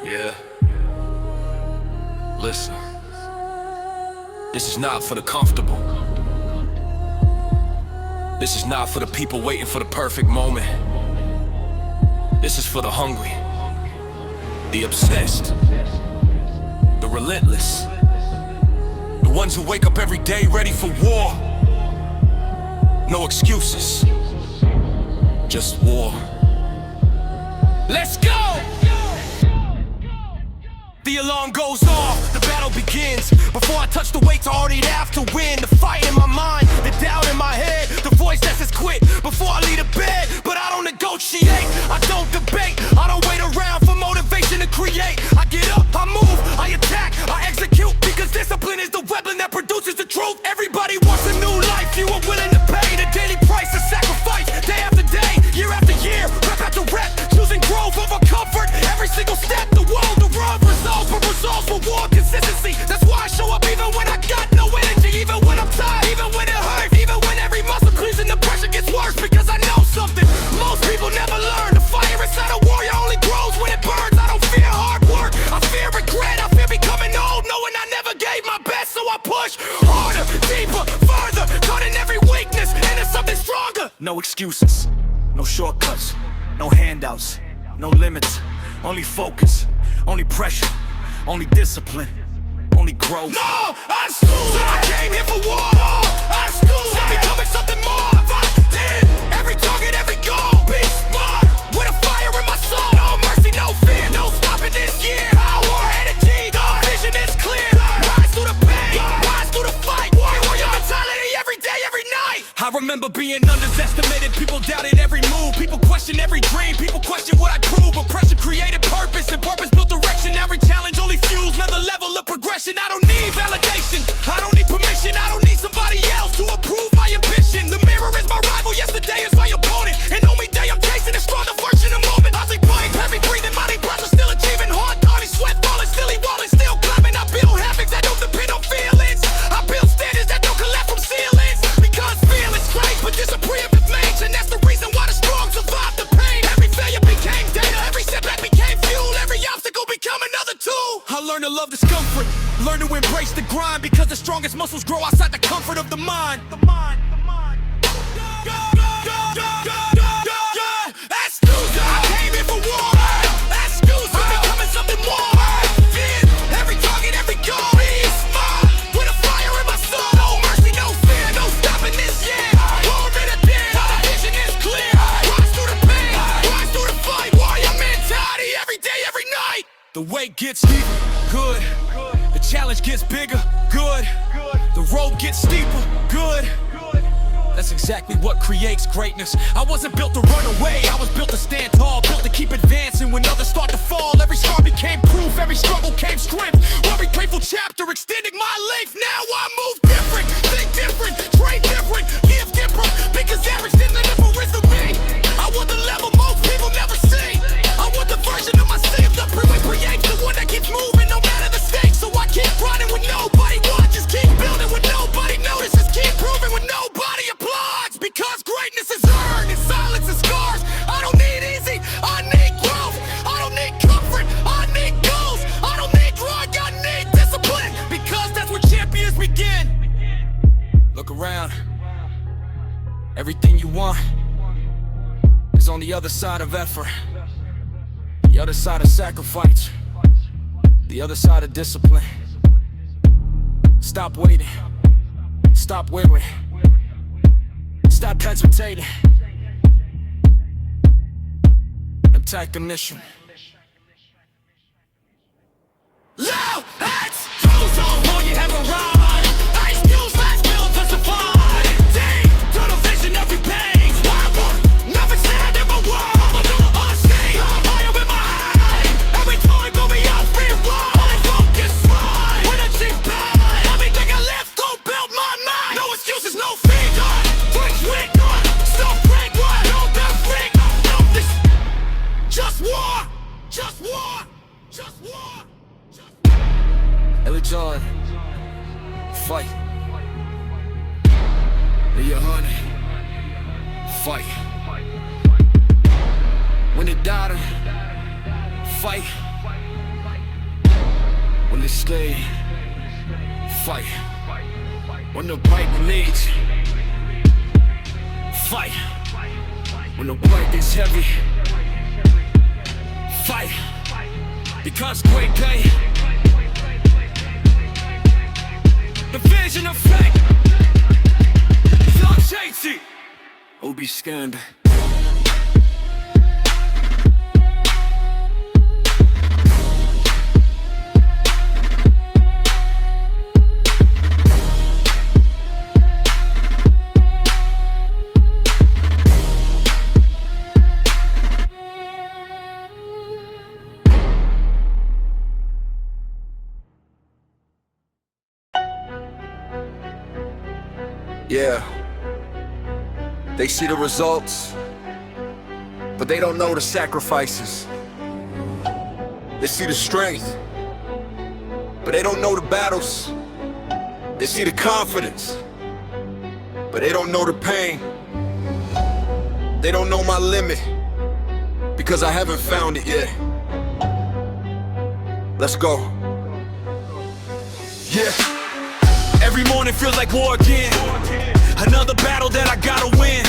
Yeah. Listen. This is not for the comfortable. This is not for the people waiting for the perfect moment. This is for the hungry, the obsessed, the relentless, the ones who wake up every day ready for war. No excuses, just war. Let's go! The alarm goes off, the battle begins. Before I touch the weights, I already have to win. The fight in my mind, the doubt in my head, the voice that says quit before I leave the bed. But I don't negotiate, I don't debate, I don't wait around for motivation to create. I get up, I move, I attack, I execute, because discipline is the weapon that produces the truth. Everybody wants a new life, you are willing to pay the daily price of sacrifice, day after day, year after year, rep after rep, choosing growth over comfort. Every single step, the world, the road, results for war, consistency. That's why I show up even when I got no energy, even when I'm tired, even when it hurts, even when every muscle creeps and the pressure gets worse. Because I know something most people never learn. The fire inside a warrior only grows when it burns. I don't fear hard work, I fear regret, I fear becoming old, knowing I never gave my best. So I push harder, deeper, further, cutting every weakness into something stronger. No excuses, no shortcuts, no handouts, no limits, only focus, only pressure, only discipline, only growth. No, I'm schooled. I came here for war. I'm schooled. I'm becoming something more. I did every target, every goal. Be smart with a fire in my soul. No mercy, no fear, no stopping this year. Power, energy, the vision is clear. Rise through the pain, rise through the fight. Warrior mentality every day, every night. I remember being underestimated. People doubted every move. People questioned every dream. People questioned what I prove. But pressure created purpose, and purpose built direction. Every challenge only fuels another level of progression. I don't need validation, I don't need permission, I don't need somebody else to approve my ambition. The mirror is my rival, yesterday is my opponent, and only day I'm chasing a stronger version of moment. I think blank, heavy breathing, mighty pressure, still achieving hard thoughts, sweat falling, silly walling, still climbing. I build habits that don't depend on feelings, I build standards that don't collapse from ceilings. Because feelings great, but disappear with mange, and that's the reason why the strong survive the pain. Every failure became data, every setback became fuel, every obstacle become another tool. I learned to love discomfort, learn to embrace the grind, because the strongest muscles grow outside the comfort of the mind. Excuse, I came here for war. Excuse, I'm becoming something more. Fear, every target, every goal. Be smart with a fire in my soul. No mercy, no fear, no stopping this year. War in a deer, the vision is clear. Rise through the pain, rise through the fight. Warrior mentality every day, every night. The weight gets deeper, good. The challenge gets bigger, good. The road gets steeper, good. That's exactly what creates greatness. I wasn't built to run away, I was built to stand tall, built to keep advancing when others start to fall. Every scar became proof, every struggle came strength. Every painful chapter extending my life. Now I move different, think different, train different, give different. Because average didn't never is for me. I want the level most people never see. I want the version of myself that creates the one that keeps moving no matter the stakes. So I keep running when nobody watches, keep building when nobody notices, keep proving when nobody applauds. Because greatness is earned in silence and scars. I don't need easy, I need growth. I don't need comfort, I need goals. I don't need drive, I need discipline. Because that's where champions begin. Look around, everything you want is on the other side of effort, the other side of sacrifice, the other side of discipline. Stop waiting, stop wavering, stop hesitating, and take a mission. Loud hats, goes on, all you have arrived. Ice cubes, fast build to survive. Deep to the vision of your pain. Wild work, nothing sad in my world. Unseen, fire in my eye. Every time go me out, free ride. Focus, right, when I see bad. Everything I left, go build my mind. No excuses, no fear. Twitch, wit, stop, break, what? No doubt, freak. No, this, just war, just war, just war. Ellie John, fight. Your honey, fight. When it died, fight. Only stay, fight. When the Bible leads, fight. When the work is heavy, fight. Because great pay, the vision of fate. Young Chasey, Obi Scanned. Yeah, they see the results, but they don't know the sacrifices. They see the strength, but they don't know the battles. They see the confidence, but they don't know the pain. They don't know my limit, because I haven't found it yet. Let's go. Yeah. Every morning feels like war again. Another battle that I gotta win.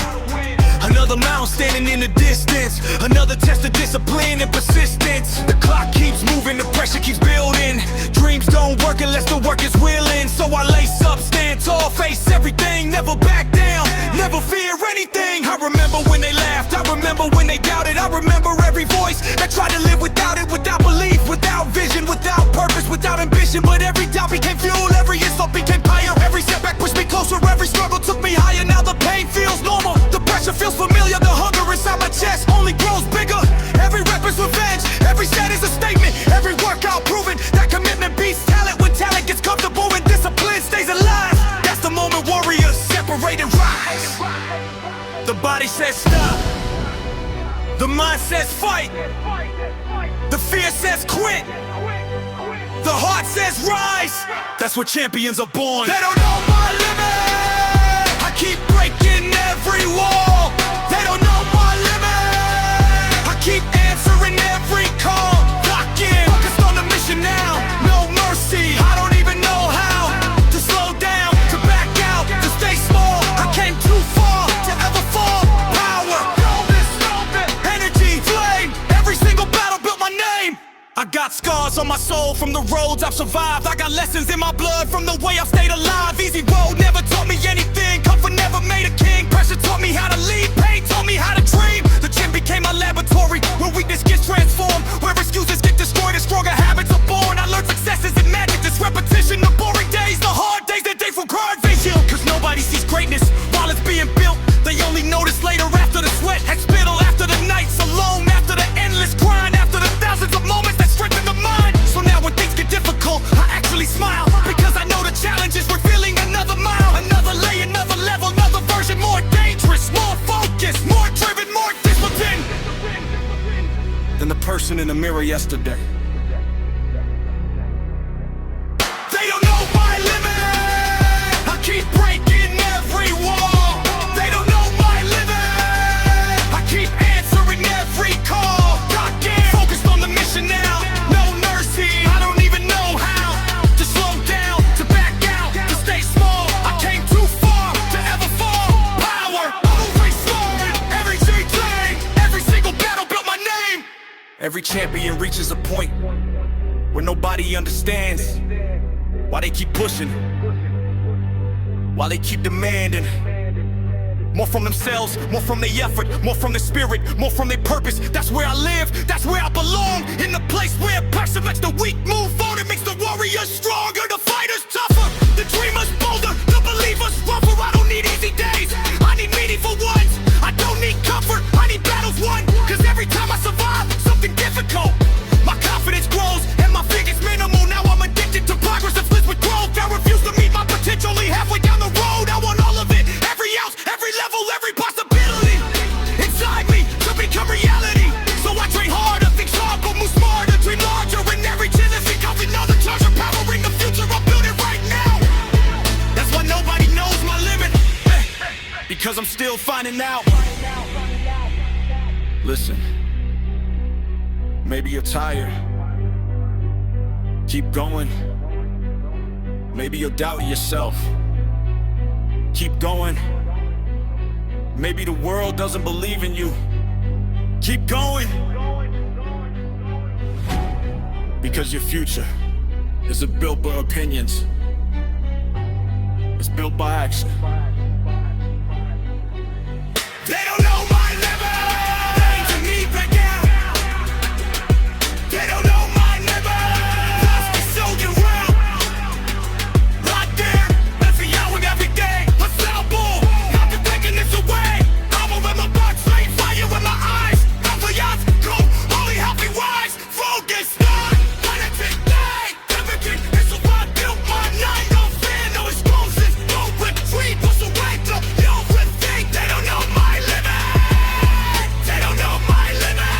Another mountain standing in the distance. Another test of discipline and persistence. The clock keeps moving, the pressure keeps building. Dreams don't work unless the work is willing. So I lace up, stand tall, face everything. Never back down, never fear anything. I remember when they laughed, I remember when they doubted. I remember every voice that tried to live without it. Without belief, without vision, without purpose, without ambition. But every doubt became fuel, every insult became fire. Every setback pushed me closer, every struggle took me higher. Now the pain feels normal, the pressure feels familiar. The hunger inside my chest only grows bigger. Every rep is revenge, every set is a statement. Every workout proving that commitment beats talent. When talent gets comfortable and discipline stays alive, that's the moment warriors separate and rise. The body says stop, the mind says fight, the fear says quit, the heart says rise. That's where champions are born. They don't know my limit, I keep breaking every wall. They don't know my limit, I keep answering every call. Lock in, focused on the mission now, no mercy. I don't even know how to slow down, to back out, to stay small. I came too far to ever fall. Power, energy, flame. Every single battle built my name. I got scars on my soul from the roads I've survived. I got lessons in my blood from the way I've stayed alive. Easy road never taught me anything, comfort never made a king. Pressure taught me how to lead, pain taught me how to dream. The gym became my laboratory, where weakness gets transformed, where excuses get destroyed and stronger habits are born. I learned success isn't magic, it's repetition. The boring days, the hard days, the day from card vision. Cause nobody sees greatness while it's being built. They only notice later after the sweat had spittle, after the nights alone, after the endless grind, after the thousands of moments that strengthen the mind. So now when things get difficult, I actually smile, because I know the challenge is revealing another mile, another lay, another level, another version, more dangerous, more focused, more driven, more disciplined than the person in the mirror yesterday. They don't know my limit, I keep breaking every wall. They don't know my limit, I keep answering every call. Locked in, focused on the mission now, no mercy. I don't even know how to slow down, to back out, to stay small. I came too far to ever fall. Power, always soaring, every G-Thing, every single battle built my name. Every champion reaches a point where nobody understands why they keep pushing, why they keep demanding more from themselves, more from their effort, more from their spirit, more from their purpose. That's where I live, that's where I belong. In the place where passion makes the weak move on. It makes the warriors stronger, the fighters tougher, the dreamers bolder, the believers rougher. I don't need easy days, I need meaningful ones. I don't need comfort, I need battles won. Cause every time I survive something difficult, my confidence grows and my fear gets minimal. Now I'm addicted to progress that flips with growth. I refuse to meet my potential, only halfway down the road. I want all of it, every ounce, every level, every possibility inside me to become reality. So I train harder, think sharper, move smarter, dream larger. And every chance I think I'll be another treasure, powering the future. I'm building right now. That's why nobody knows my limit, because I'm still finding out. Listen, maybe you're tired, Keep going. Maybe you'll doubt yourself. Keep going. Maybe the world doesn't believe in you. Keep going. Because your future isn't built by opinions. It's built by action. They don't know my limit. They to me began. They don't know my limit. Lost me so you will. Right there, that's the hour every day. Let's sell bull. Not to taking this away. I'm over my butt, straight fire in my eyes. Healthy eyes, cool, holy, healthy, wise. Focus, not penitent, day. Everything is so I built my night. No fear, no excuses, no retreat. Push away to no rethink. They don't know my limit. They don't know my limit.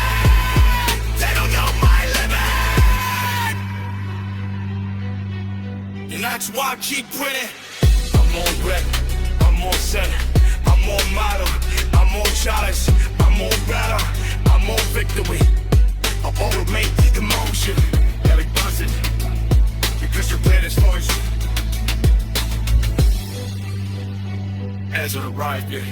They don't know my limit. And that's why I keep winning. I'm on rep, I'm on set, I'm on model, I'm on challenge, I'm on battle, I'm on victory. I automate the motion, belly buzzing, because your plan is voice. As it arrived here.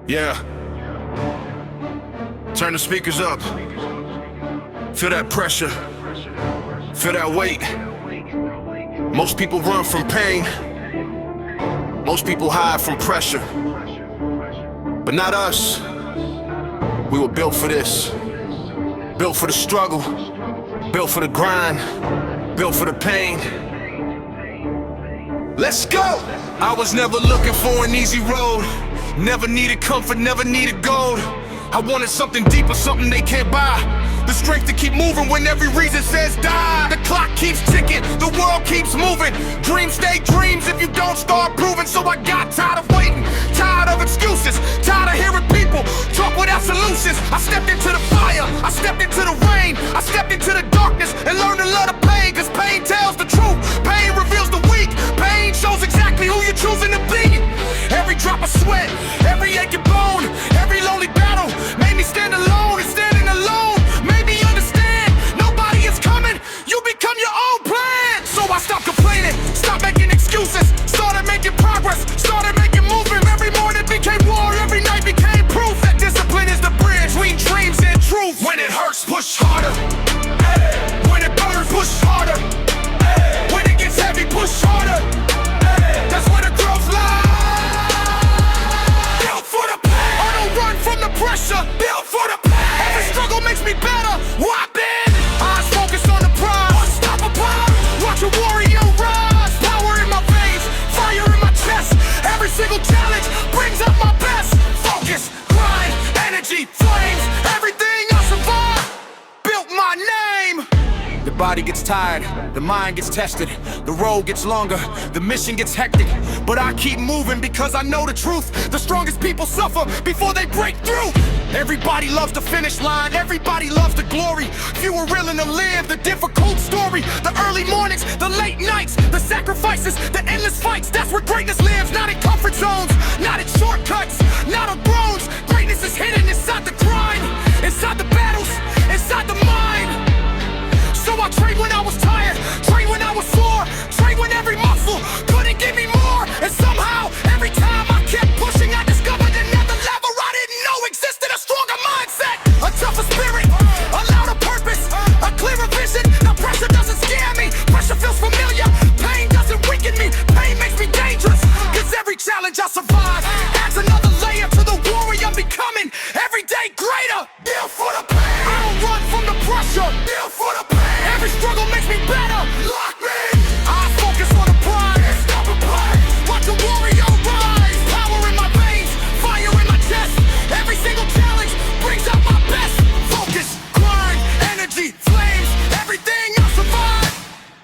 Yeah. Turn the speakers up. Feel that pressure. Feel that weight. Most people run from pain. Most people hide from pressure. But not us. We were built for this. Built for the struggle. Built for the grind. Built for the pain. Let's go! I was never looking for an easy road. Never needed comfort, never needed gold. I wanted something deeper, something they can't buy. The strength to keep moving when every reason says die. The clock keeps ticking, the world keeps moving. Dreams stay dreams if you don't start proving. So I got tired of waiting, tired of excuses, tired of hearing people talk without solutions. I stepped into the fire, I stepped into the rain, I stepped into the darkness and learned to love the pain. Cause pain tells the truth, pain reveals the weak. Pain shows exactly who you're choosing to be. Every drop of sweat, every aching bone, every lonely battle made me stand alone. And standing alone made me understand nobody is coming, you become your own plan. So I stopped complaining, stopped making excuses, started making progress, started making movement. Every morning became war, every night became proof that discipline is the bridge between dreams and truth. When it hurts, push harder. Hey. When it burns, push harder. Hey. When it gets heavy, push harder. Hey. That's where the growth lies. Built for the pain. I don't run from the pressure. Built for the pain. Every struggle makes me better. I've been eyes focused on the prize. Unstoppable. Watch a warrior rise. Power in my veins, fire in my chest. Every single challenge brings out my best. Focus, grind, energy, flames. Everything I survive built my name. The body gets tired, the mind gets tested, the road gets longer, the mission gets hectic. But I keep moving because I know the truth. The strongest people suffer before they break through. Everybody loves the finish line, everybody loves the glory. Few are willing to live the difficult story. The early mornings, the late nights, the sacrifices, the endless fights. That's where greatness lives, not in comfort zones, not in shortcuts, not on thrones. Greatness is hidden inside the grind, inside the battles, inside the mind. So I trained when I was tired, trained when I was sore, trained when every muscle couldn't give me more. And somehow, every time I kept pushing, I discovered another level I didn't know existed. A stronger mindset, a tougher spirit, a louder purpose, a clearer vision. Now pressure doesn't scare me, pressure feels familiar. Pain doesn't weaken me, pain makes me dangerous. Cause every challenge I survive adds another layer to the warrior I'm becoming. Every day greater, built for the pain. I don't run from the pressure, built for the pain. Every struggle makes me better. Lock me. I focus on the prize. Stop a play. Watch a warrior rise. Power in my veins, fire in my chest. Every single challenge brings out my best. Focus, grind, energy, flames. Everything I survive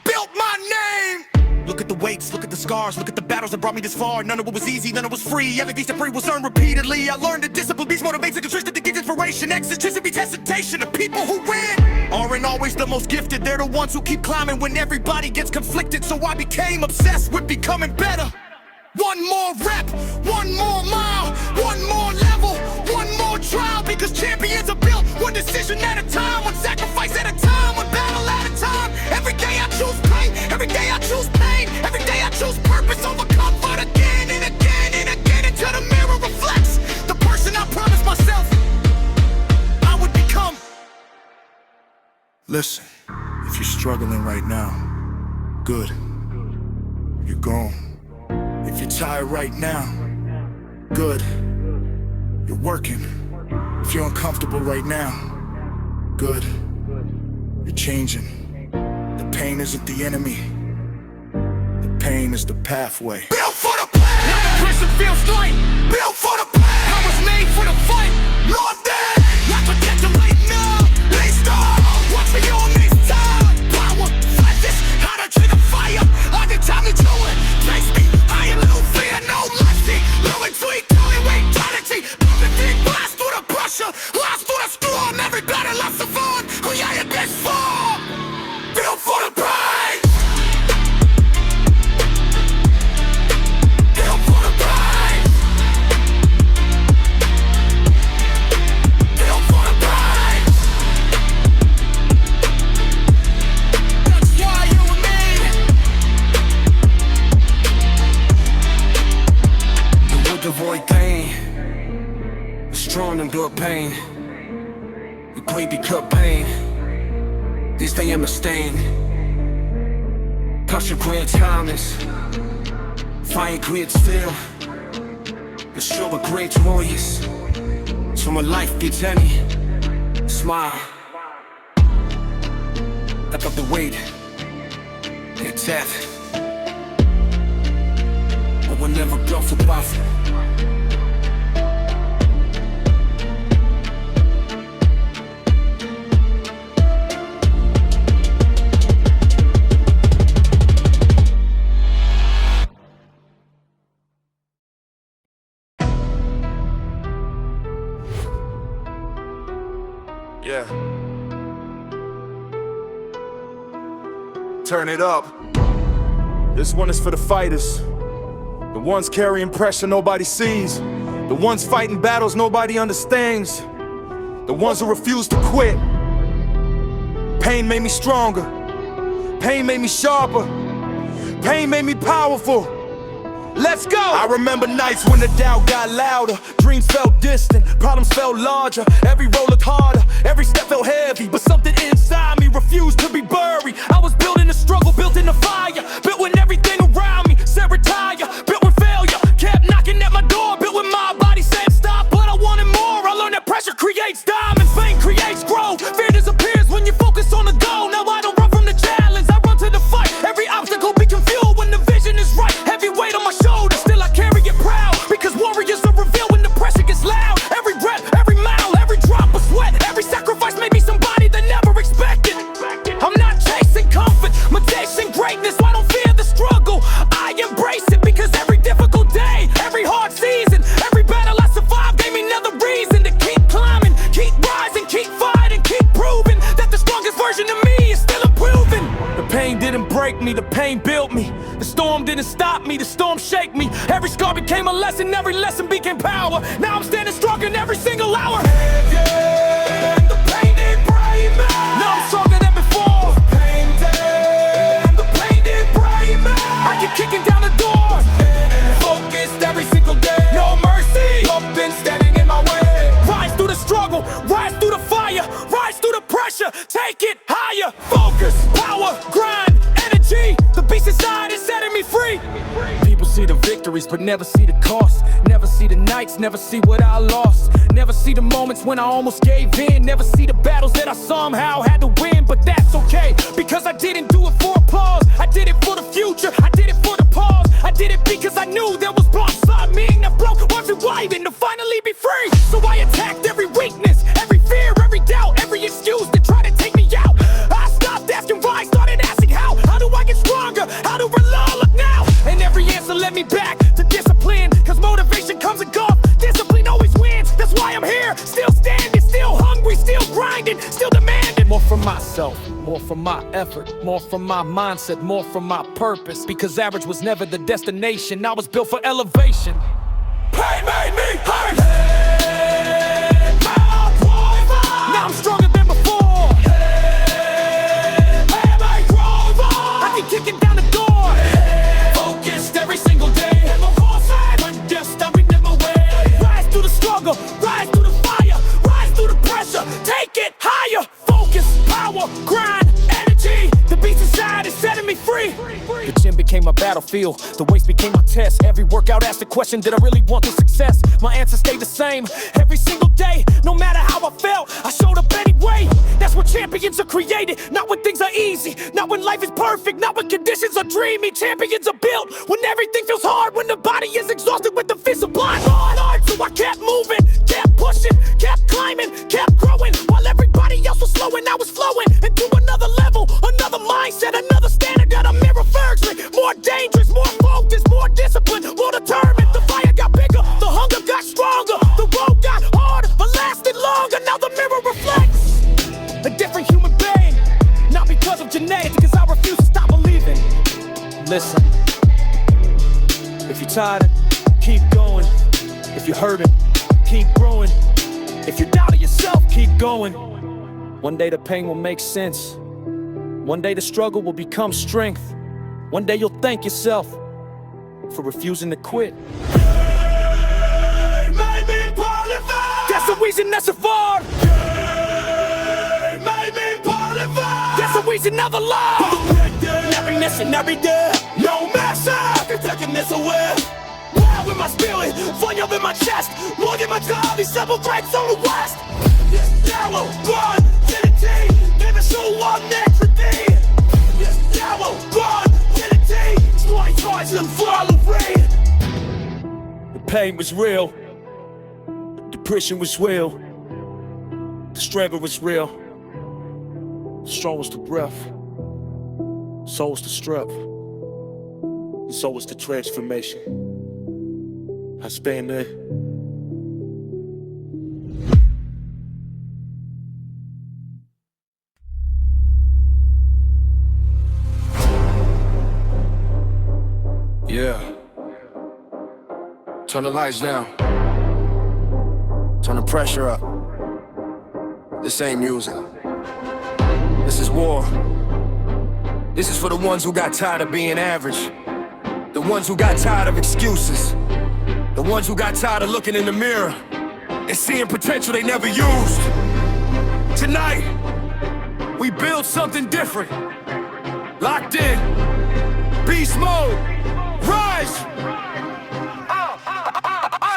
built my name. Look at the weights, look at the scars, look at the battles that brought me this far. None of it was easy, none of it was free. Every piece of free was earned repeatedly. I learned that discipline beats motivation, consistent to get inspiration. Eccentricity beats hesitation. The people who win aren't always the most gifted. They're the ones who keep climbing when everybody gets conflicted. So I became obsessed with becoming better. One more rep, one more mile, one more level, one more trial. Because champions are built one decision at a time, one sacrifice at a time, one battle at a time. Every day I choose pain, every day I choose pain, every day I choose purpose over comfort. Again and again and again until the mirror reflects the person I promised myself I would become. Listen, if you're struggling right now, good, you're gone. If you're tired right now, good, you're working. If you're uncomfortable right now, good, you're changing. The pain isn't the enemy, the pain is the pathway. Built for the pain. Now the pressure feels light. Built for the pain. I was made for the fight. Lord dead. Not to get too late now. Lay stop. Watch me on this time. Power, flashes, how to trigger fire. I can time to do it. Taste me. I am no fear, no mercy. Low and sweet, killing with eternity. Nothing deep, blast through the pressure. Blast through the storm. Every battle I survived. Who I am best for. Built for the pain. Built for the pain. Built for the pain. That's why you and me. The wood avoid pain, the strong endure pain. The great become pain. These they am a stain. Caution great timeless. Fire great still. The show of great warriors. So my life gets any. Smile. Up the weight. It's death. I will never go for buff. Yeah. Turn it up. This one is for the fighters. The ones carrying pressure nobody sees. The ones fighting battles nobody understands. The ones who refuse to quit. Pain made me stronger. Pain made me sharper. Pain made me powerful. Let's go! I remember nights when the doubt got louder. Dreams felt distant, problems felt larger. Every roll looked harder, every step felt heavy. But something inside me refused to be buried. I was built in the struggle, built in the fire. Built when everything around me said retire. Built when failure kept knocking at my door. Built when my body said stop, but I wanted more. I learned that pressure creates diamonds, fame creates growth. Fear disappears when you focus on the goal. Now I don't run from the challenge, I run to the fight. Every obstacle be confused when the vision is right. Heavy weight on my shoulders, still I carry it proud. Because warriors are revealed when the pressure gets loud. Every breath, every mile, every drop of sweat, every sacrifice made me somebody that never expected. I'm not chasing comfort, I'm chasing greatness. I don't fear the struggle, I embrace it. Because every difficult day, every hard season, every battle I survived gave me another reason to keep climbing, keep rising, keep fighting, keep proving that the strongest version of me is still improving. The pain didn't break me, the pain built me. The storm didn't stop me, the storm shake me. Every scar became a lesson, every lesson became power. Now I'm standing strong in every single hour. And the pain didn't break me. Now I'm stronger than before. The pain did, the pain didn't break me. I keep kicking down the door. Focused every single day. No mercy, up and standing in my way. Rise through the struggle, rise through the fire, rise through the pressure, take it higher. Focus, power, grind, energy. The beast inside is setting me free. People see the victories but never see the cost. Never see the nights, never see what I lost. Never see the moments when I almost gave in. Never see the battles that I somehow had to win. But that's okay, because I didn't do it for applause. I did it for the future, I did it for the pause. I did it because I knew there was blood inside me that broke once and widen to finally be free. So I attacked every weakness, every fear, every doubt, every excuse to try to take me out. I stopped asking why, started asking how. How do I get stronger? How do I look now? And every answer led me back to discipline. Cause motivation comes and goes, discipline always wins. That's why I'm here, still standing, still hungry, still grinding, still demanding. More for myself, more for from my effort, more from my mindset, more from my purpose. Because average was never the destination, I was built for elevation. Pain made me hurt. Now I'm stronger than before. I keep kicking down the door. Focused every single day. When death stopping in my way. Rise through the struggle, rise through the fire, rise through the pressure, take it higher. Focus, power, grind, energy. The beast inside is setting me free. The gym became my battlefield, the weights became my test. Every workout asked the question, did I really want the success? My answer stayed the same every single day. No matter how I felt, I showed up anyway. That's what champions are created, not when things are easy, not when life is perfect, not when conditions are dreamy. Champions are built when everything feels hard, when the body is exhausted, with the fist of blind. Hard, so I kept moving, kept pushing, kept climbing, kept growing. While everybody else was slowing, I was flowing into another level, another mindset, another standard that a mirror refers me. More dangerous, more focused, more disciplined, more determined. The fire got bigger, the hunger got stronger, the road got harder, but lasted longer. Now the mirror reflects a different human being, not because of genetics, because I refuse to stop believing. Listen, if you're tired, keep going. If you're hurting, keep growing. If you're doubting yourself, keep going. One day the pain will make sense. One day the struggle will become strength. One day you'll thank yourself for refusing to quit. That's the reason that's a far. That's the reason never lie. Every mission, every day. No master can take this away. Wild in my spirit, fire in my chest. More than my time, these several breaks on the west. This narrow, run, unity. Never show up next to thee. This narrow, run, unity. Exploit choice and follow rain. The pain was real. The depression was real. The struggle was real. Strong was the breath. So was the strength. And so was the transformation. I stand there. Yeah. Turn the lights down. Turn the pressure up. This ain't music. This is war. This is for the ones who got tired of being average. The ones who got tired of excuses. The ones who got tired of looking in the mirror and seeing potential they never used. Tonight, we build something different. Locked in. Beast mode. Rise!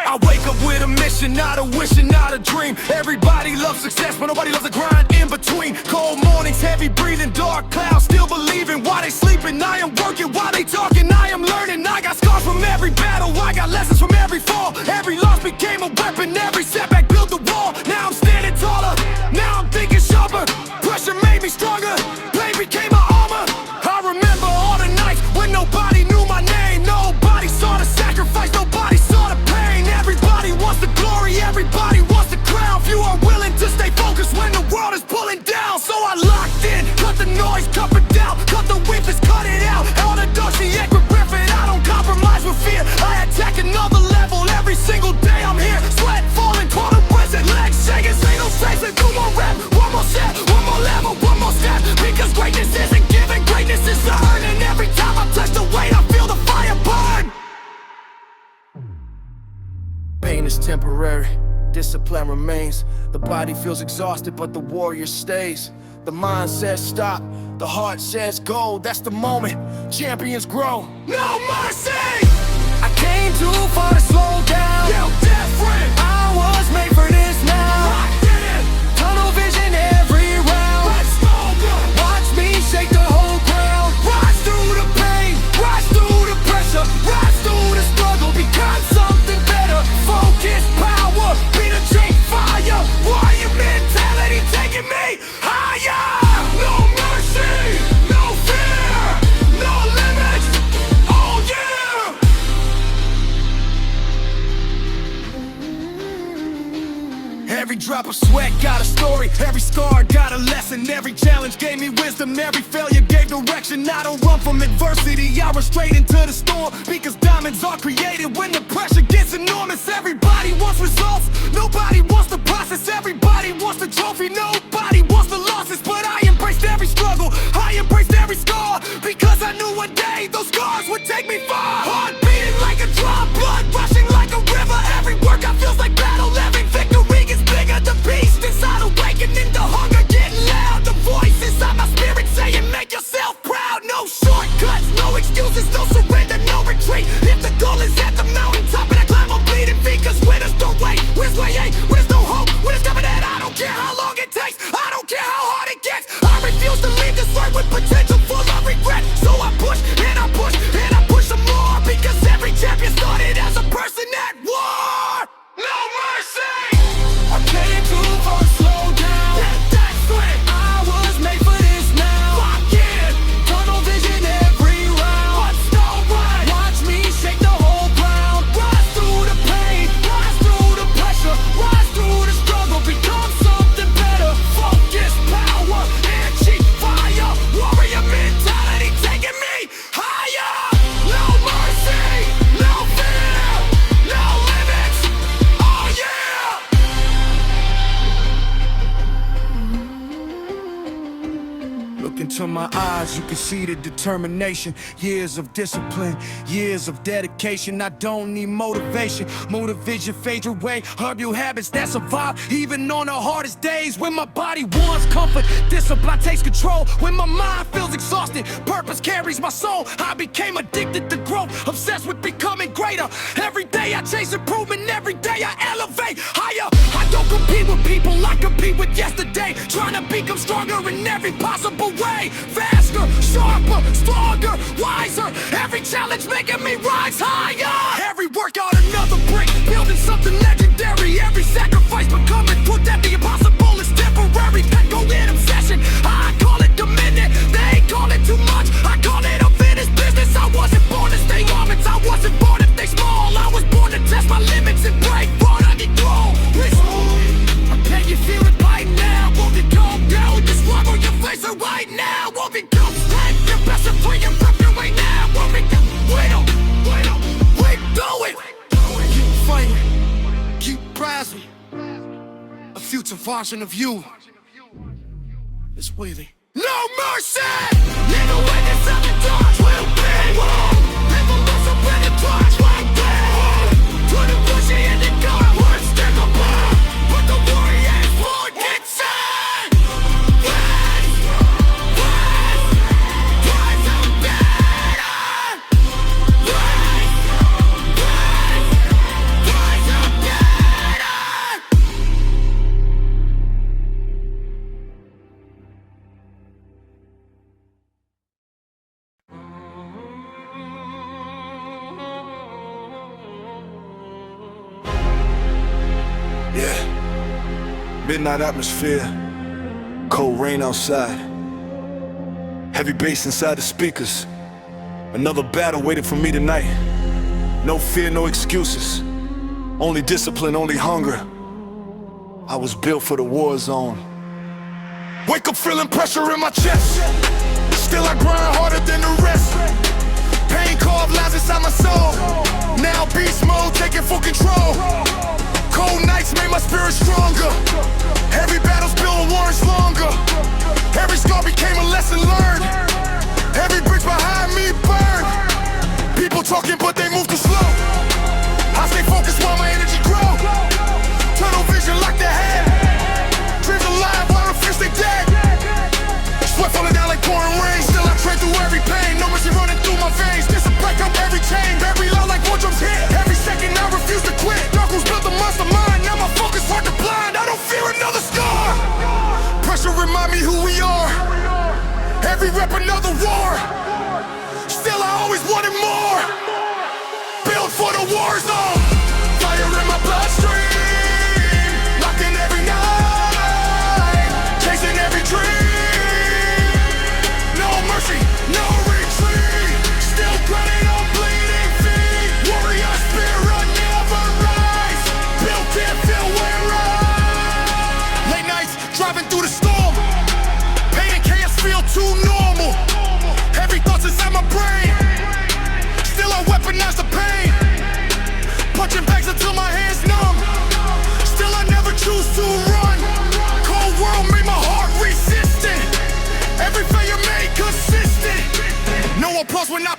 I wake up with a mission, not a wish and not a dream. Everybody loves success, but nobody loves the grind in between. Cold mornings, heavy breathing, dark clouds, still believing. While they sleeping, I am working. While they talking, I am learning. I got scars from every battle, I got lessons from every fall. Every loss became a weapon, every setback built a wall. Now I'm standing taller, now I'm thinking sharper. Pressure made me stronger, pain became my armor. I remember all the nights when nobody knew my name. Nobody saw the sacrifice, nobody saw the pain. Everybody wants the glory, everybody wants the crown. Few are willing to stay focused when the world is pulling down. So I locked in, cut the noise, cut it down, cut the weakness, cut it out. All the dark, the egg with Griffin, I don't compromise with fear. I attack another level every single day I'm here. Sweat falling, quarter present, legs shaking, say no chasing. Do more rap, one more set, one more level, one more step. Because greatness isn't given, greatness is earned. And every time I touch the weight, I feel the fire burn. Pain is temporary, discipline remains. The body feels exhausted, but the warrior stays. The mind says stop, the heart says go. That's the moment champions grow. No mercy! I came too far to slow down. Feel different. I was made for this now. Locked in. Tunnel vision every round. Let's go. Watch me shake the whole ground. Rise through the pain, rise through the pressure, rise through the struggle, become something better. Focus, power, be the chain fire. Warrior mentality taking me higher. No mercy, no fear, no limits. Oh yeah. Every drop of sweat got a story, every scar got a lesson. lesson. Every challenge gave me wisdom, every failure gave direction. I don't run from adversity, I run straight into the storm. Because diamonds are created when the pressure gets enormous. Everybody wants results, nobody wants the process. Everybody wants the trophy, nobody wants the losses. But I embraced every struggle, I embraced every scar. Because I knew one day those scars would take me far. Heart beating like a drum, blood rushing like a river. Every workout feels like battle, every victory gets bigger. The beast inside awakening, the hunger getting loud. The voice inside my spirit saying make yourself proud. No shortcuts, no excuses, no surrender, no retreat. If the goal is at the mountaintop and I climb on bleeding feet. Cause winners don't wait, winners way eight. Winners no hope, winners coming at. I don't care how long it takes, I don't care how hard it gets. I refuse to leave this earth with potential full of regret. So I push and I push and I push some more. Because every champion started as a person at war. No mercy! I came too far to slow down. That's great. I was made for this now. Lock in, tunnel vision every round. What's no right? Watch me shake the whole ground. Rise through the pain, rise through the pressure, rise through the struggle, become something better. Focus, power, and cheap fire. Warrior mentality taking me higher. No mercy, no fear, no limits. Oh yeah! Look into my eyes, you can see the determination. Years of discipline, years of dedication. I don't need motivation, motivation fades away. Herbal habits that survive even on the hardest days. When my body wants comfort, discipline takes control. When my mind feels exhausted, purpose carries my soul. I became addicted to growth, obsessed with becoming greater. Every day I chase improvement, every day I elevate higher. I don't compete with people, I compete with yesterday. Trying to become stronger in every possible way. Faster, sharper, stronger, wiser. Every challenge making me rise higher. Every workout another brick, building something legendary. Every sacrifice becoming proof that the impossible is temporary. That go in obsession, I call it dominion. They call it too much, I call it unfinished business. I wasn't born to stay orbits, I wasn't born to stay small. I was born to test my limits and break. Born to get grown. Can you feel it right now? Won't it come down? This love on your face right now. Won't it come straight? Your best and free and perfect right now. Won't it come? Wait do it. Keep fighting, keep rising. A future version of you is waiting. No mercy! Never witness of the dark will be wrong. Never lost up in the dark will be to the bushy and the dark words stick apart. But the warriors won't get sad. Rise up better. Rise up better. Yeah. Midnight atmosphere, cold rain outside, heavy bass inside the speakers. Another battle waiting for me tonight. No fear, no excuses. Only discipline, only hunger. I was built for the war zone. Wake up feeling pressure in my chest. Still I grind harder than the rest. Pain carved lies inside my soul. Now beast mode taking full control. Cold nights made my spirit stronger. Every battle's built warrants longer. Every scar became a lesson learned. Every bridge behind me burned. People talking but they move too slow. I stay focused while my energy grows. Tunnel vision like the head. Dreams alive while I'm fiercely dead. Sweat falling down like pouring rain. Still I train through every pain. No mercy running through my veins. This will break up every chain. Every law like war drums hit. Every second I refuse to quit. Darkles built a monster mind. Now my focus hard to blind. I don't fear another scar. Pressure remind me who we are. Every rep another war. Still I always wanted more.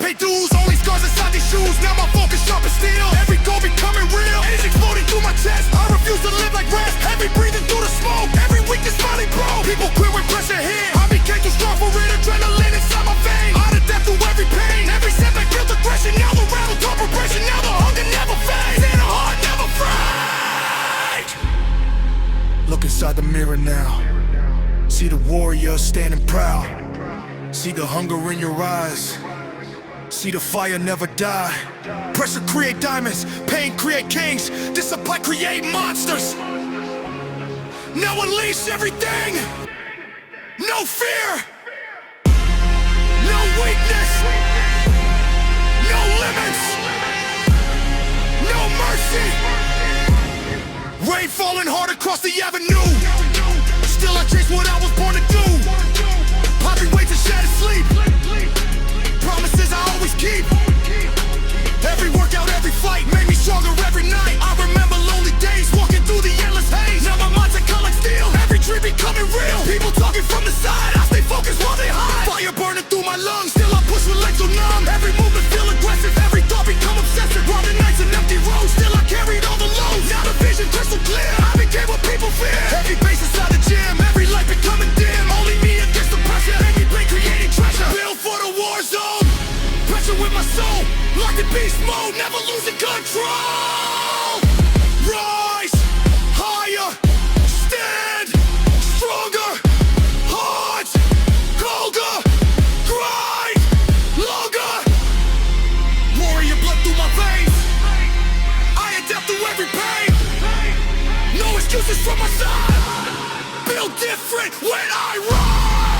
pay dues, only scars inside these shoes. Now my focus sharp as steel. Every goal becoming real. It's exploding through my chest. I refuse to live like rest. Heavy breathing through the smoke. Every weakness finally broke. People quit when pressure hit. I became too strong for it. Adrenaline inside my veins. Out of depth through every pain. Every setback built aggression. Now the rattle, top progression. Now the hunger never fades. And the heart never afraid. Look inside the mirror now. See the warrior standing proud. See the hunger in your eyes. See the fire never die. Pressure create diamonds. Pain create kings. Discipline create monsters. Now unleash everything. No fear. No weakness. No limits. No mercy. Rain falling hard across the avenue. Still I chase what I was born to do. Popping weights and shattered sleep. Promises I always keep. Every workout, every fight made me stronger every night. I remember lonely days walking through the endless haze. Now my mind's cut like steel. Every dream becoming real. People talking from the side. I stay focused while they hide. Fire burning through my lungs. Still I push with legs so numb. Every movement feel aggressive. Every thought become obsessive. While the nights an empty road. Still I carried all the loads. Now the vision crystal clear. I became what people fear. Every bass inside the gym. Every light becoming dim. Only me against the pressure. Every blade creating treasure. Built for the war zone. Pressure with my soul. Locked in beast mode. Never losing control. Rise higher. Stand stronger. Hearts colder. Grind longer. Warrior blood through my veins. I adapt through every pain. No excuses from my side. Built different when I rise.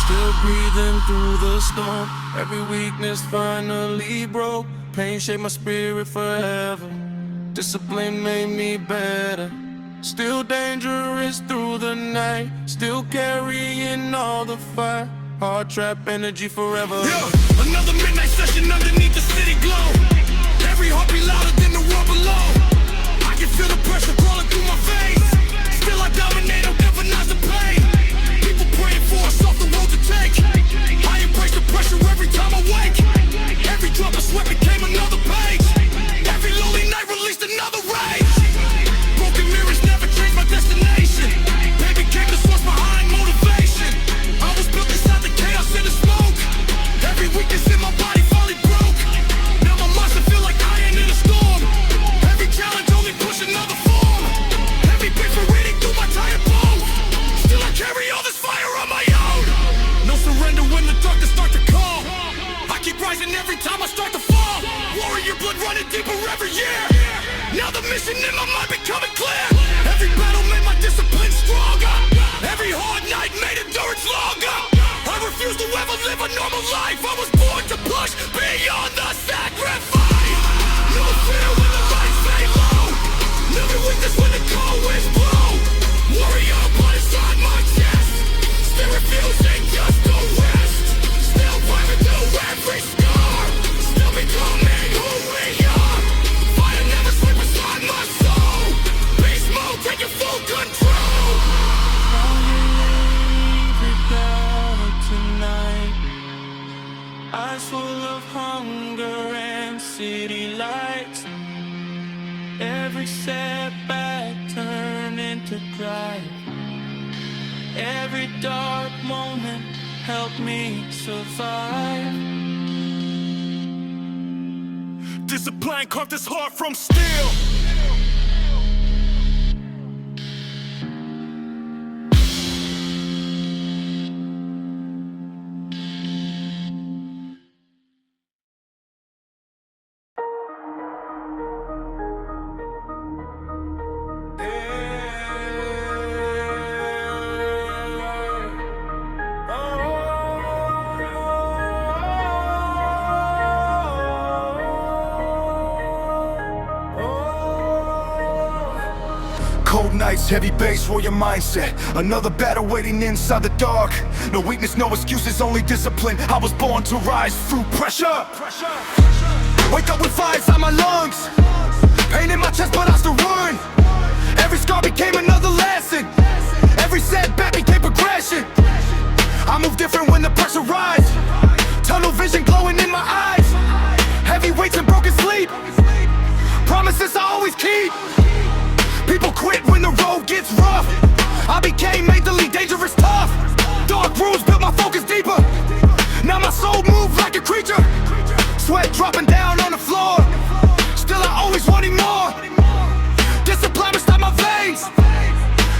Still breathing through the storm. Every weakness finally broke. Pain shaped my spirit forever. Discipline made me better. Still dangerous through the night. Still carrying all the fire. Heart trap energy forever. Yeah, another midnight session underneath the city glow. Every heartbeat louder than the world below. I can feel the pressure crawling through my veins. Still I dominate, don't empathize the pain. People praying for a softer road to take. I embrace the pressure every time I wake. Every drop of sweat became another page. Every lonely night released another rage. Broken mirrors never changed my destination. They became the source behind motivation. I was built inside the chaos and the smoke. Every weakness in my body finally broke. Now my monster feel like iron in a storm. Every challenge only push another form. Every paper reading through my tired bones. Still I carry all this fire on my own. No surrender when the darkness start to call. I keep rising every time I start to fall. Warrior blood running deeper every year. Now the mission in my mind becoming clear. Every battle made my discipline stronger. Every hard night made endurance longer. I refuse to ever live a normal life. I was born to push beyond the sacrifice. No fear when the lights fade low. Never weakness when the cold winds blow. Warrior blood inside my chest. Still refusing just to rest. Still climbing through every scar. Still becoming who we are. Fire never sleep inside my soul. Beast mode taking full control. Tonight, eyes full of hunger and city lights. Every setback turned into pride. Every dark moment helped me survive. Discipline carved this heart from steel. Cold nights, heavy bass, warrior mindset. Another battle waiting inside the dark. No weakness, no excuses, only discipline. I was born to rise through pressure. Wake up with fire inside my lungs. Pain in my chest, but I still run. Every scar became another lesson. Every setback became progression. I move different when the pressure rise. Tunnel vision glowing in my eyes. Heavy weights and broken sleep. Promises I always keep. People quit when the road gets rough. I became majorly dangerous tough. Dark rooms built my focus deeper. Now my soul moves like a creature. Sweat dropping down on the floor. Still I always wanted more. Discipline inside my veins.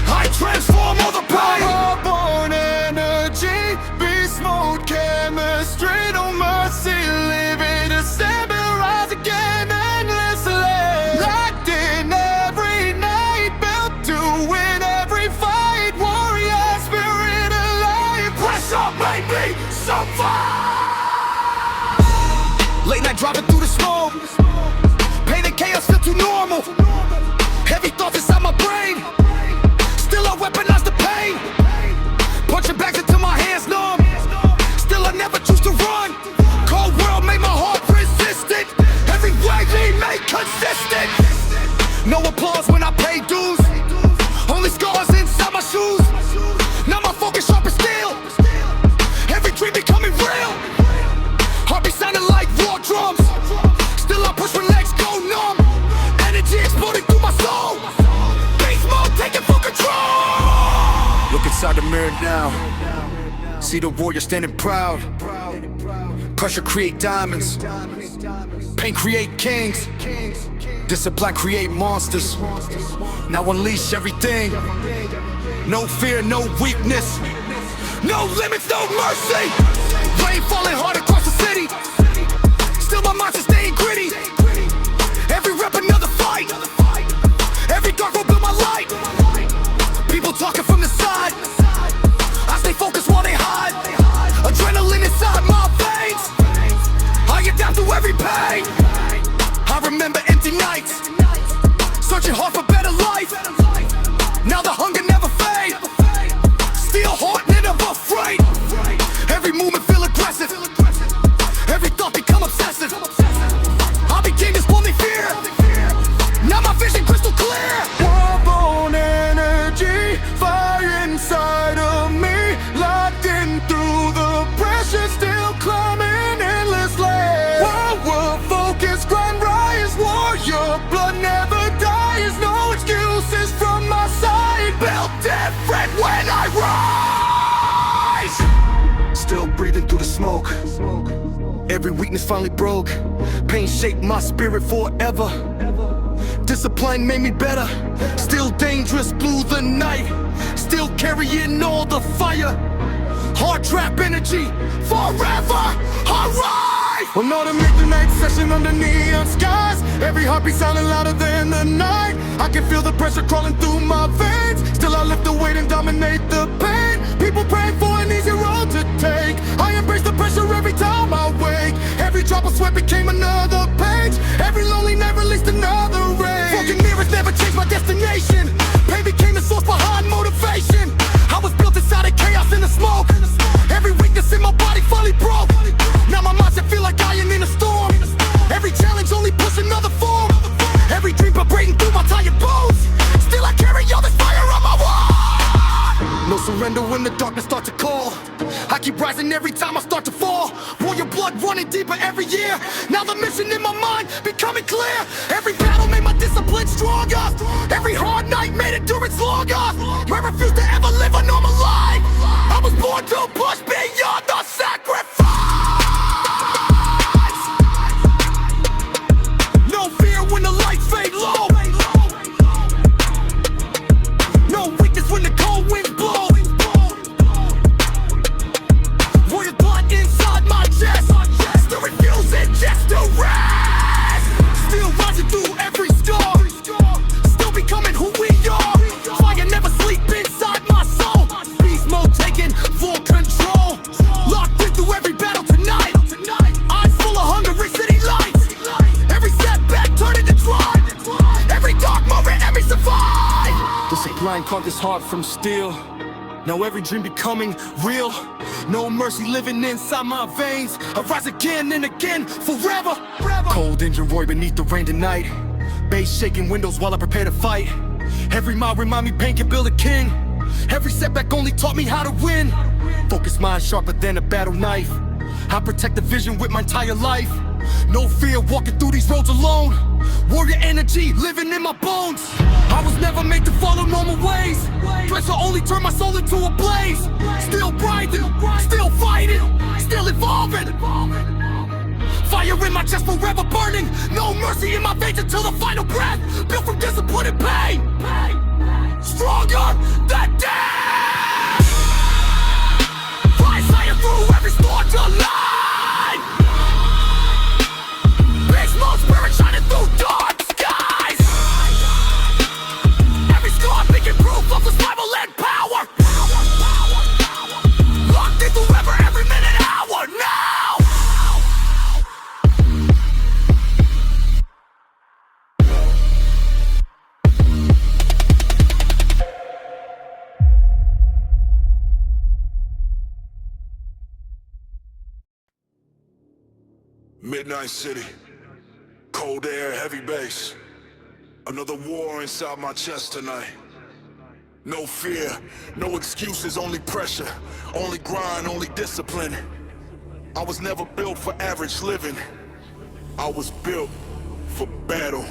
I transform all the pain. Born energy, beast mode chemistry, no mercy, living to stabilize again endlessly. Locked in every night, built to win every fight. Warrior spirit alive. Pressure made me survive. Late night driving through the smoke. Pain and chaos feel too normal. Heavy thoughts inside my brain. Still I weaponize the pain. Punching back until my hands numb. Still I never choose to run. Cold world made my heart resistant. Every way they made consistent. No applause when I pay dues. Only scars inside my shoes. Now my focus sharp as steel. Every dream becoming real. Heartbeat sounding like war drums. Still I push when legs go numb. Energy exploding through my soul. Beast mode taking full control. Look inside the mirror now. See the warrior standing proud. Pressure create diamonds. Pain create kings. Discipline create monsters. Now unleash everything. No fear, no weakness. No limits, no mercy. Rain falling hard across the city. Still my mind's staying gritty. Every rep another fight. Every dark will build my light. People talking from the side. I stay focused while they hide. Adrenaline inside my veins. I adapt to every pain. I remember empty nights. Searching hard for better life. Now the hunger never fades. Still heart never afraid. Every movement feel aggressive. Every thought become obsessive. I became this only fear. Now my vision crystal clear. Warborn energy, fire inside of me. Locked in through the pressure, still climbing endlessly. World focus, grind rise, warrior blood never dies. No excuses from my side. Built different when I rise. Still breathing through the smoke. Every weakness finally broke. Pain shaped my spirit forever. Discipline made me better. Still dangerous, blew the night. Still carrying all the fire. Heart trap energy, forever. Alright! Another midnight session under neon skies. Every heartbeat sounding louder than the night. I can feel the pressure crawling through my veins. Still I lift the weight and dominate the pain. People praying for an easy road to take. I embrace the pressure every time I wake. Every drop of sweat became another page. Every lonely night released another ray. Broken mirrors never changed my destination. Pain became the source behind motivation. I was built inside of chaos in the smoke. Every weakness in my body finally broke. Now my mindset feel like I am in a storm. Every challenge only push another form. Every dream vibrating through my tired bones. Still I carry all this fire on my wall. No surrender when the darkness starts to call. I keep rising every time I start to fall. Warrior blood running deeper every year. Now the mission in my mind becoming clear. Every battle made my discipline stronger. Every hard night made endurance longer. I refuse to ever live a normal life. I was born to push beyond the sacrifice. No fear when the lights fade low. No weakness when the cold winds blow. Warrior blood inside my chest. Still refusing just to rest. Still rising through every storm. Still becoming who we are. Fire never sleep inside my soul. Beast mode taking full control. Locked in through every battle tonight. Eyes full of hunger, rich city lights. Every setback turn into drive. Every dark moment, every survive. Discipline carved this heart from steel. Now every dream becoming real. No mercy living inside my veins. I rise again and again, forever. Cold engine roar beneath the rain tonight. Bass shaking windows while I prepare to fight. Every mile remind me pain can build a king. Every setback only taught me how to win. Focus mind sharper than a battle knife. I protect the vision with my entire life. No fear walking through these roads alone. Warrior energy living in my bones. I was never made to follow normal ways. Dress will only turn my soul into a blaze. Still grinding, still fighting, still evolving. Fire in my chest forever burning. No mercy in my veins until the final breath. Built from discipline and pain. Stronger than death. Fly higher through every storm to light. Beast mode spirit shining through dark skies. Every scar making proof of the survival and power. Locked in forever, every minute, hour, now. Midnight City, cold air, heavy bass. Another war inside my chest tonight. No fear, no excuses, only pressure. Only grind, only discipline. I was never built for average living. I was built for battle.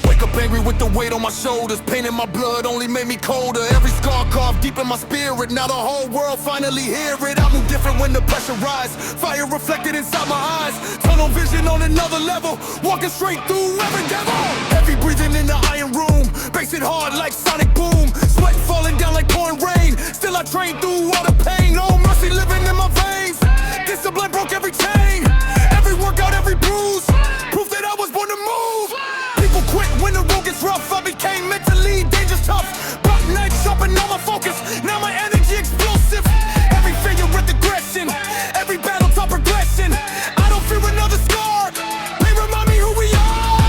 Wake up angry with the weight on my shoulders. Pain in my blood only made me colder. Every scar carved deep in my spirit. Now the whole world finally hear it. I move different when the pressure rise. Fire reflected inside my eyes. Tunnel vision on another level. Walking straight through every devil. Heavy breathing in the iron room. Bass it hard like sonic boom. Sweat falling down like pouring rain. Still I train through all the pain. No mercy living in my veins. Discipline broke every chain. Every workout, every bruise. Proof that I was born to move. People quit when the road gets rough. I became mentally dangerous tough. Rock nights sharpen all my focus. Now my energy explosive. Every failure with aggression. Every battle taught progression. I don't fear another scar. They remind me who we are.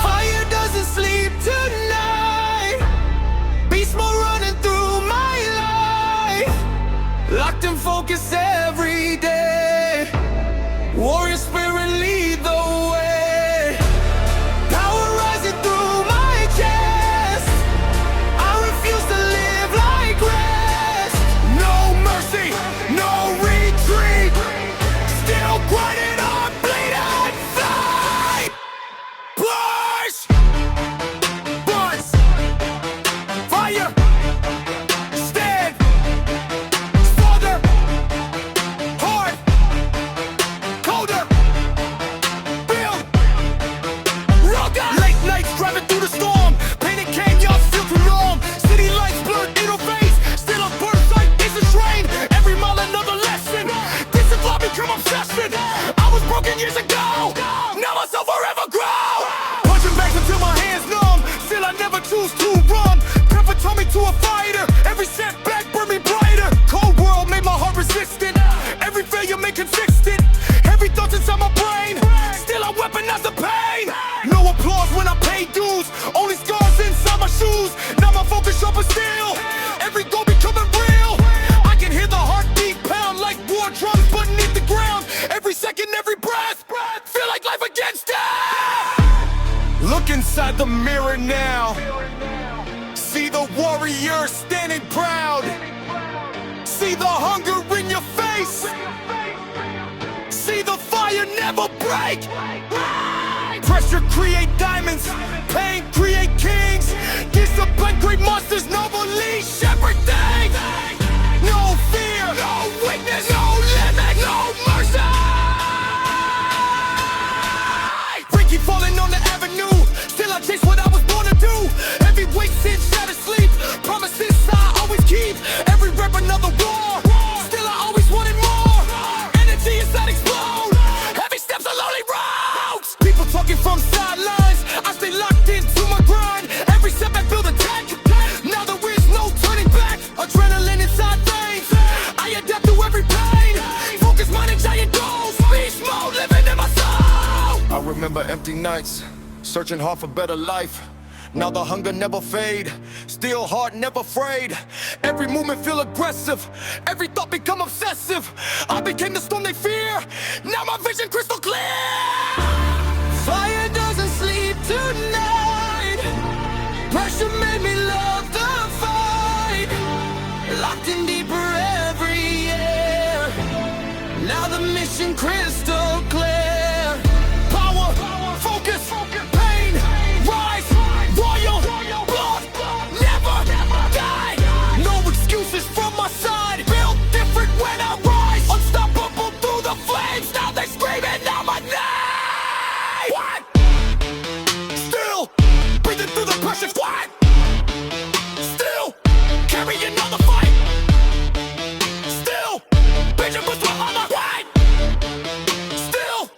Fire doesn't sleep tonight. Beast mode running through my life. Locked in focus every day. Warrior spirit lead the way. Power rising through my chest. I refuse to live like rest. No mercy, no retreat. Still grinding on, bleed and fight. Push! Buzz! Fire! Stand! Stronger! Hard! Colder! Build! Rugged! Late nights driving through the storm. Pain and chaos feel too long. City lights blurred interface. Still on birth sight is a strain. Every mile another lesson. This is love become obsession. I was broken years ago. Now my soul forever grow. Punching back until my hands numb. Still I never choose to run. Pepper taught me to a fighter. Every setback burned me brighter. Cold world made my heart resistant. Every failure made consistent. Every thought's inside my brain. Still I weaponize the pain. No applause when I pay dues. Only scars inside my shoes. Now my focus sharper still. Every goal becoming real. I can hear the heartbeat pound like war drums beneath the ground. Every second, every breath. Feel like life against death. Look inside the mirror now. See the warrior standing proud. See the hunger in your face. See the fire never break. Pressure create diamonds. Pain create kings. Discipline create monsters. Noble leash everything. No fear, no weakness, no limit, no mercy. Freaky falling on the avenue. Still I chase what I was born to do. Every weight sin, shattered sleep. Promises I always keep. Every rep another war. Still I always wanted more. Energy inside explode. Heavy steps are lonely roads. People talking from sidelines. I stay locked into my grind. Every setback build a tech. Now there is no turning back. Adrenaline inside veins. I adapt to every pain. Focus mind and giant goals. Beast mode living in my soul. I remember empty nights, searching hard for better life. Now the hunger never fade. Still heart never afraid. Every movement feel aggressive. Every thought become obsessive. I became the storm they fear. Now my vision crystal clear. Fire doesn't sleep tonight. Pressure made me love the vision crystal clear. Power, focus, pain, rise, royal, blood, never die. No excuses from my side. Built different when I rise. Unstoppable through the flames. Now they screaming out my name. What? Still breathing through the pressure. What? Still carrying on the fight. Still bitching with my mama. What? Still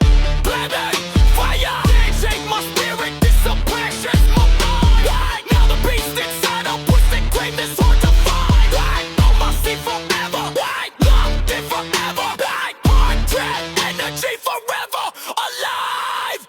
blaming fire. Can't shake my spirit. This a passion. My mind. What? Now the beast inside. I'm pushing. Claim this hard to find. What? On my seat forever. What? Locked in forever. What? Heart trap. Energy forever. Alive.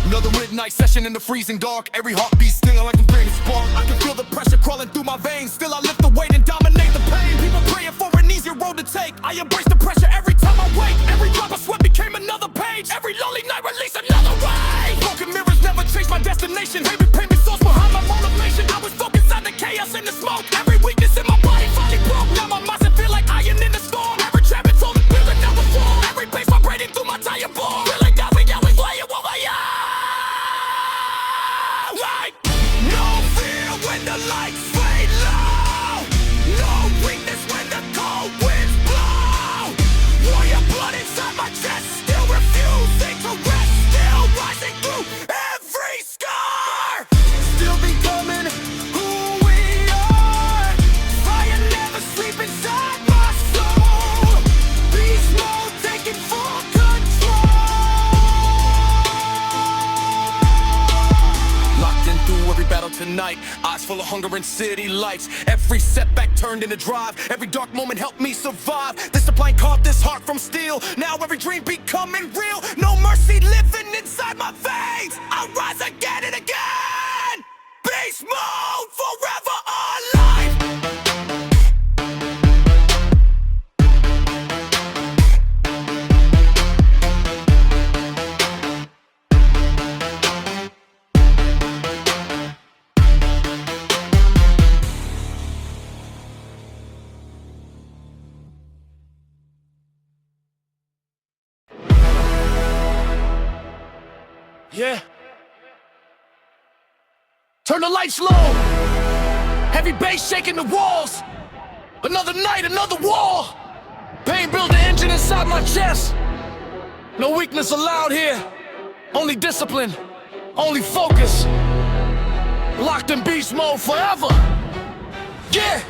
Another midnight session in the freezing dark. Every heartbeat stinging like a brain spark. I can feel the pressure crawling through my veins. Still I lift the weight and dominate the pain. People praying for an easier road to take. I embrace the pressure every time I wake. Every drop of sweat became another page. Every lonely night release another ray. Broken mirrors never changed my destination. Heavy pain be source behind my motivation. I was focused on the chaos and the smoke. Every weakness in my body finally broke. Now my mindset feel like iron in the storm. Every trap is holding building now it's warm. Every bass vibrating through my tire bore. Feeling that we play it what we are. Right. No fear when the lights fade low. No weakness when the cold winds blow. Warrior blood inside my chest. Still refusing to rest. Still rising through every scar. Still becoming who we are. Fire never sleep inside my soul. Beast mode taking full control. Locked in through every battle tonight. Eyes full of hunger and city lights. Every setback turned into drive. Every dark moment helped me survive. Discipline carved this heart from steel. Now every dream becoming real. No mercy living inside my veins. I rise again and again. Beast mode forever alive. Yeah. Turn the lights low. Heavy bass shaking the walls. Another night, another wall. Pain built the engine inside my chest. No weakness allowed here. Only discipline. Only focus. Locked in beast mode forever. Yeah.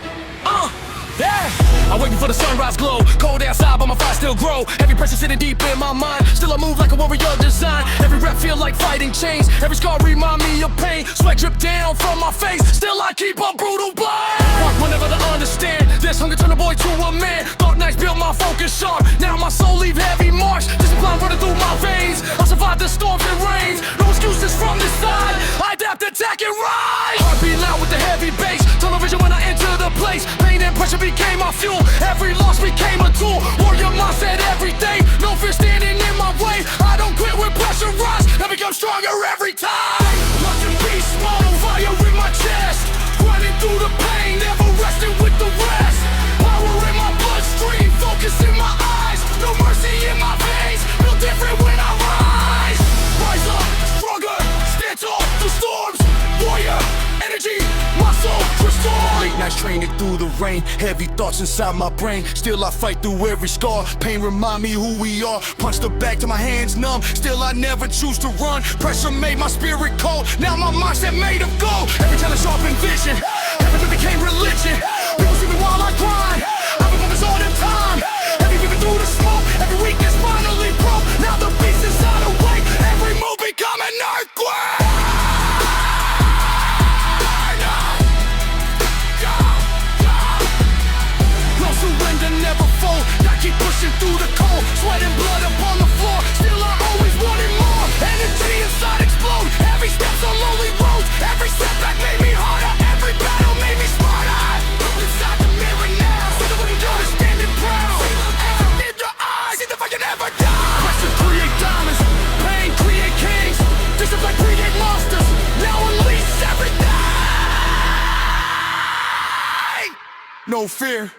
Yeah. I'm waiting for the sunrise glow. Cold outside, but my fire still grow. Heavy pressure sitting deep in my mind. Still I move like a warrior design. Every rep feel like fighting chains. Every scar remind me of pain. Sweat drip down from my face. Still I keep a brutal blade. Walk whenever to understand. This hunger turn a boy to a man. Dark nights build my focus sharp. Now my soul leave heavy marks. Discipline running through my veins. I survive the storms and rains. No excuses from this side. I adapt, attack, and rise. Heart beat loud with the heavy bass. Tunnel vision when I enter the place. Pain and pressure became my fuel. Every loss became a tool. Warrior mindset every day. No fear standing in my way. I don't quit when pressure rise. I become stronger every time. Locked in beast mode, fire in my chest. Running through the pain, never resting with the rest. Power in my bloodstream, focus in my eyes. No mercy in my veins. Feel different when I rise. Rise up, stronger, stand tall through storms. Warrior, energy, my soul restored. Late nights training through the rain. Heavy thoughts inside my brain. Still I fight through every scar. Pain remind me who we are. Punch the bag till my hands numb. Still I never choose to run. Pressure made my spirit cold. Now my mindset made of gold. Every time I sharpen vision. Everything became religion. People see me while I grind. I've been focused all the time. Every ripping through the smoke. Every weakness finally broke. Now the beast is out of way. Every move become an earthquake. Surrender, never fold. I keep pushing through the cold. Sweat and blood upon the floor. Still I always wanted more. Energy inside explode. Every step's a lonely road. Every setback made me harder. Every battle made me smarter. Look inside the mirror now. See the way you do it, standing proud. In your eyes, see if I can ever die. Pressure create diamonds. Pain create kings. Discipline create monsters. Now unleash everything. No fear.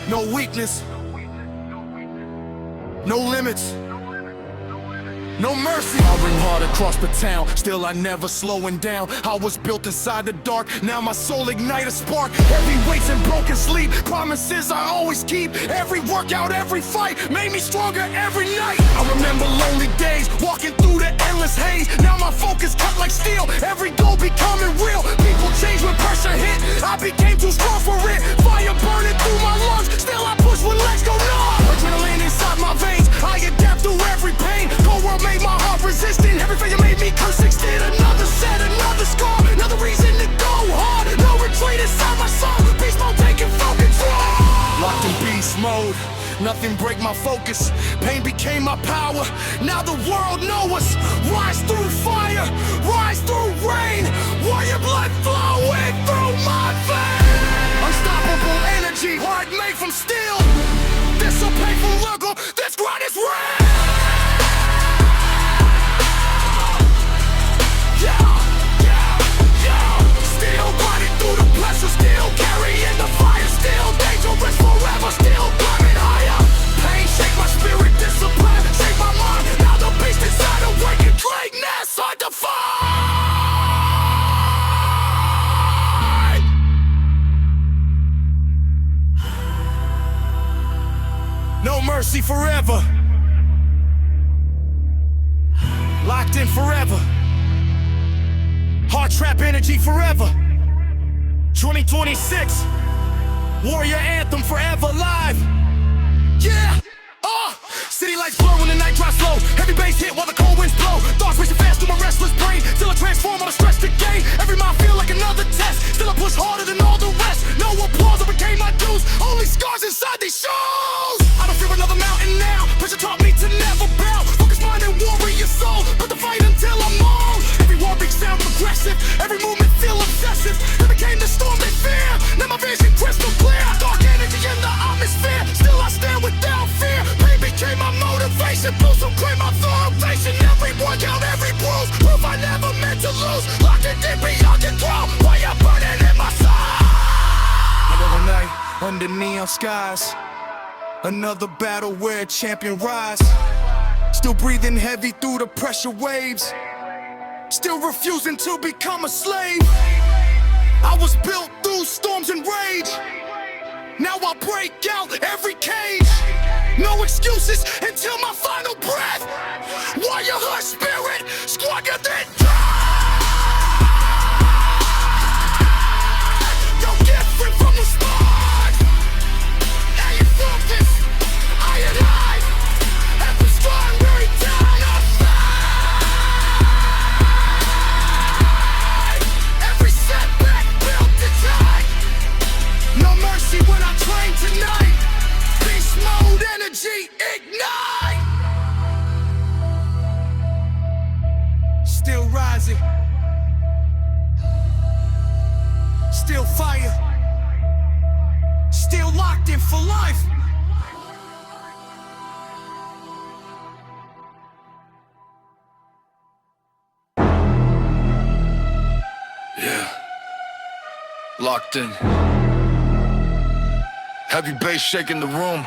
No weakness, no limits, no mercy. I ring hard across the town, still I never slowing down. I was built inside the dark, now my soul ignite a spark. Heavy weights and broken sleep, promises I always keep. Every workout, every fight, made me stronger every night. I remember lonely days, walking through the endless haze. Now my focus cut like steel, every goal becoming real. People change when pressure hit, I became too strong for it. Fire burning through my lungs, still I push when legs go numb. Adrenaline inside my veins, I adapt through every pain. Cold world made my heart resistant, every failure made me curse 16. Another set, another scar, another reason to go hard. No retreat inside my soul, beast mode taking full control. Locked in beast mode, nothing break my focus. Pain became my power, now the world know us. Rise through fire, rise through rain. Warrior blood flowing through my veins. Unstoppable energy, heart made from steel. This a painful struggle, this grind is real. Still running through the pressure, still carrying the fire, still dangerous forever, still climbing higher. Pain shake my spirit, discipline shake my mind. Now the beast inside awaken, greatness I defy. No mercy forever. Locked in forever. Heart trap energy forever. 2026. Warrior anthem forever live. Yeah. City lights blur when the night drops slow. Heavy bass hit while the cold winds blow. Thoughts racing fast through my restless brain. Still I transform on a stretch to gain. Every mile feel like another test. Still I push harder than all the rest. No applause ever came my dues. Only scars inside these shoes. I don't fear another mountain now. Pressure taught me to never bow. Focus mind and warrior soul. Put the fight until I'm on. Every war beat sound progressive. Every movement feel obsessive. It became the storm they fear. Now my vision crystal clear. Dark energy in the atmosphere. Still I stand without fear. Pain became my motivation. Boost will claim my foundation. Every workout, every bruise. Proof I never meant to lose. Locked in deep beyond control. Fire burning in my soul. Another night under neon skies. Another battle where a champion rise. Still breathing heavy through the pressure waves. Still refusing to become a slave. I was built through storms and rage. Now I break out every cage. No excuses until my final breath. Warrior heart spirit, stronger than death. Don't get free from the spark. Now you focus, I and I. Every strong very down a fight. Every setback built to die. No mercy when I train tonight. Beast mode energy ignite. Still rising. Still fire. Still locked in for life. Yeah. Locked in. Heavy bass shaking the room.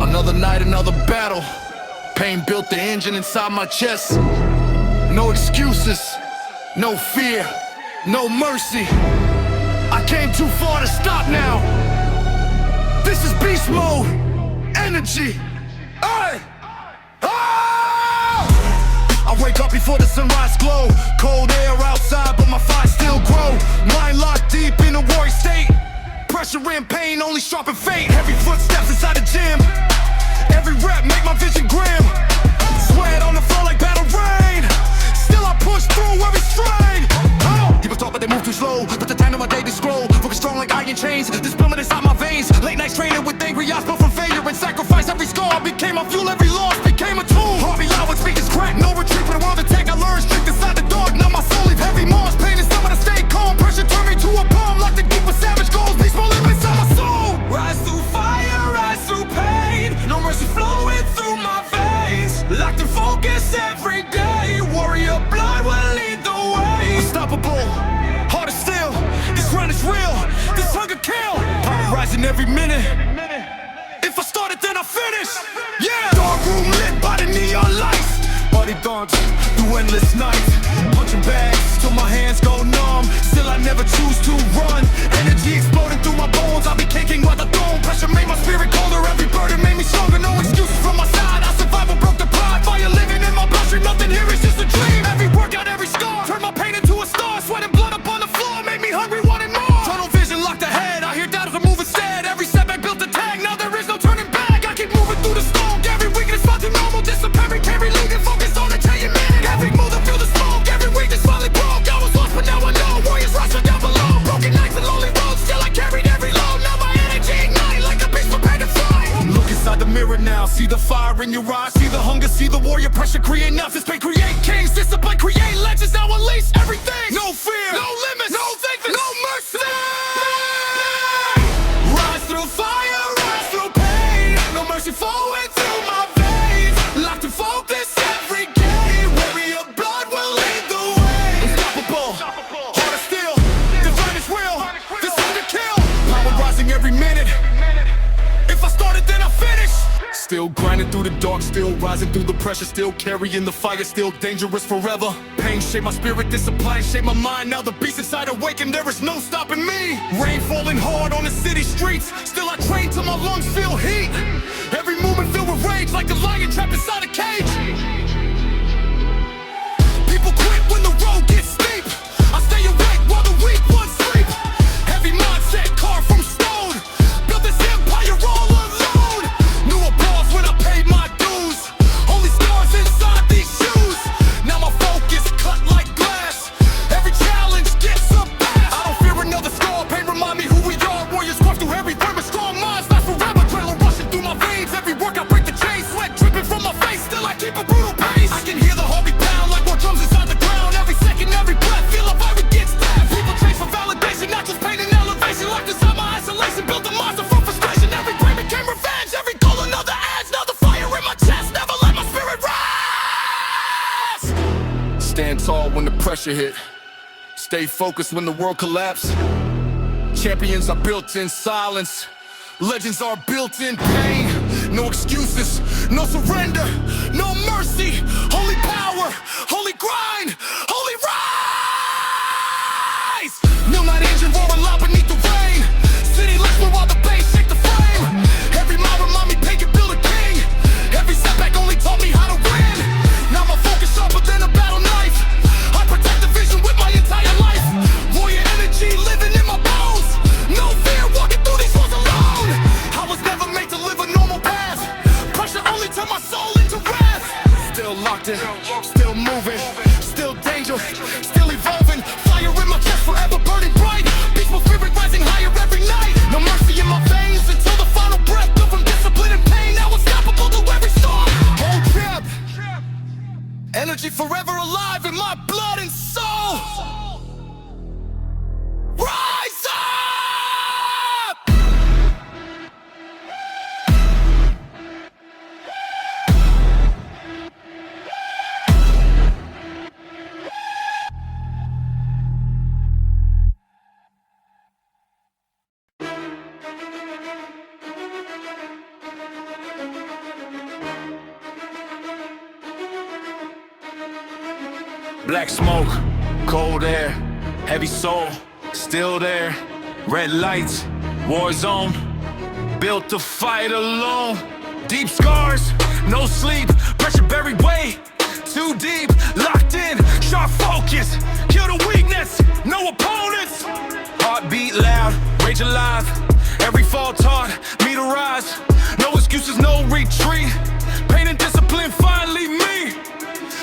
Another night, another battle. Pain built the engine inside my chest. No excuses, no fear, no mercy. I came too far to stop now. This is beast mode, energy. Hey! Ah! I wake up before the sunrise glow. Cold air outside, but my fire still grow. Mind locked deep in a warrior state. Pressure and pain only sharpen fate. Heavy footsteps inside the gym. Every rep make my vision grim. Sweat on the floor like battle rain. Still I push through every strain. People talk but they move too slow. Put the time on my day to scroll. Focus strong like iron chains. This blood inside my veins. Late nights training with angry eyes built from failure and sacrifice. Every scar became my fuel. Every loss became a tool. Heart be loud when speakers crack. No retreat for the world to take. I learned strict inside the dark. Now my soul leave heavy marks. Pain is someone to stay calm. Pressure turn me to a palm. Like the deep with savage goals. Beast will live inside my soul. Rise through fire, rise through pain. No mercy flowing through my veins. Locked in focus every day. Warrior blood will lead the way. Unstoppable, heart is still. This run is real. This hunger kill. Power rising every minute. If I start it, then I I finish. Yeah, dark room lit by the neon lights. Body thoughts through endless nights. Punching bags till my hands go numb. Still I never choose to run. Energy exploding through my bones. I'll be kicking while the throne. Pressure made my spirit colder. Every burden made me stronger. No excuses from my side. I survived and broke the pride. Fire living in my bloodstream. Nothing here is just a dream. Every workout, every scar. Turn my pain into a star. Sweat and blood up on the floor. Made me hungry, wanting more. Tunnel vision locked ahead. I hear doubters are moving instead. Every setback built a tag. Now there is no turning back. I keep moving through the storm. Every weakness felt to normal. Disappearing, carry leaving. Focus on the chain minute. Every move I feel the smoke. Every weakness finally broke. I was lost but now I know. Warriors rushing down below. Broken nights and lonely roads. Still I carried every load. Now my energy ignite like a beast prepared to fly. Look inside the mirror now. See the fire in your eyes. See the hunger. See the warrior pressure. Create nothing. Pain create kings. Discipline create legends. Now unleash everything. No fear. No limits. No thankfulness. No mercy. Rise through fire. Rise through pain. No mercy flowing through my veins. Locked in focus every game. Warrior blood will lead the way. Unstoppable. Heart of steel. Divine is real. This time to kill. Power rising every minute. If I started, then I finish. Still grinding through the dark, still rising through the pressure, still carrying the fire, still dangerous forever. Pain shaped my spirit, discipline shaped my mind. Now the beast inside awakened, there is no stopping me. Rain falling hard on the city streets, still I train till my lungs feel heat. Every movement filled with rage, like a lion trapped inside a cage. People quit when the road gets steep. I stay awake while the weak ones sleep. Heavy mindset carved from stone. Built this empire all alone. Knew a pause when I paid my dues. Only scars inside these shoes. Now my focus cut like glass. Every challenge gets surpassed. I don't fear another scar. Pain remind me who we are. Warriors crush through every burn, but strong minds last forever. Adrenaline rushing through my veins. Every workout break the chain. Sweat dripping from my face. Still I keep a brutal pace. I can hear the heartbeat pound like more drums inside the ground. Every second, every breath, feel a virus get stabbed. People chase for validation, not just pain and elevation. Locked inside my isolation, built a monster from frustration. Every pain became revenge. Every goal another edge. Now the fire in my chest. Never let my spirit rise. Stand tall when the pressure hit. Stay focused when the world collapses. Champions are built in silence. Legends are built in pain. No excuses, no surrender, no mercy. Holy power, holy grind, holy rise. Midnight engine roaring loud beneath the rain. City lights where all the bass shake the frame. Every mile remind me pain can build a king. Every setback only taught me how to win. Now my focus sharper than a battle knife. I protect the vision with my entire life. Warrior energy living in my bones. No fear walking through these walls alone. I was never made to live a normal path. Pressure only turned my soul into wrath. Still locked in, still moving, still danger, still evolving. Fire in my chest forever burning bright. Peaceful spirit rising higher every night. No mercy in my veins until the final breath. Built from discipline and pain, now unstoppable to every storm. Hold trip, energy forever alive in my blood and soul. Rise up! Black smoke, cold air, heavy soul, still there. Red lights, war zone, built to fight alone. Deep scars, no sleep, pressure buried way too deep. Locked in, sharp focus, kill the weakness, no opponents. Heartbeat loud, rage alive. Every fall taught me to rise. No excuses, no retreat. Pain and discipline finally me.